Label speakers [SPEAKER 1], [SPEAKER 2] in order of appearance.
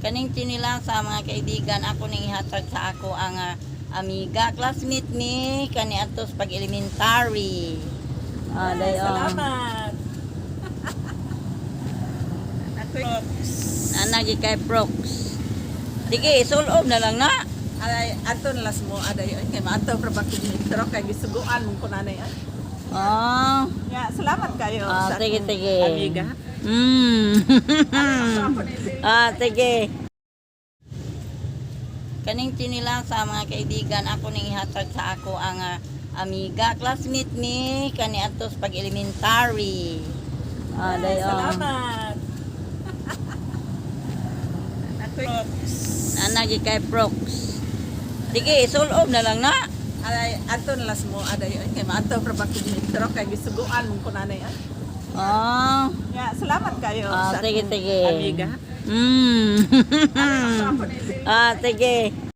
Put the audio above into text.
[SPEAKER 1] Kaning tinilang sa mga kaibigan, ako ning ihatag sa ako ang amiga, classmate mi, kani atos pag elementary.
[SPEAKER 2] Salamat.
[SPEAKER 1] Anagi kay Prox. Sige, isulob na lang na.
[SPEAKER 2] Aday, aton las mo, aday, ay, kay maato pra ba kung kay gisuguan mong kunanay, ay.
[SPEAKER 1] Oh.
[SPEAKER 2] Yeah, salamat kayo sa
[SPEAKER 1] Sige,
[SPEAKER 2] akong
[SPEAKER 1] sige.
[SPEAKER 2] amiga.
[SPEAKER 1] Sige. Kaning tinilang sa mga kaibigan, ako ning ihatag sa ako ang amiga, classmate mi, kani atos pag elementary.
[SPEAKER 2] Salamat.
[SPEAKER 1] Anagi kay Prox. Sige, isulob na lang na.
[SPEAKER 2] Aday, aton las mo, aday, ay, kay maato pra ba kung kay gisuguan mong kunanay, ay.
[SPEAKER 1] Oh.
[SPEAKER 2] Yeah, salamat kayo sa
[SPEAKER 1] Sige,
[SPEAKER 2] akong
[SPEAKER 1] sige.
[SPEAKER 2] amiga.
[SPEAKER 1] Sige.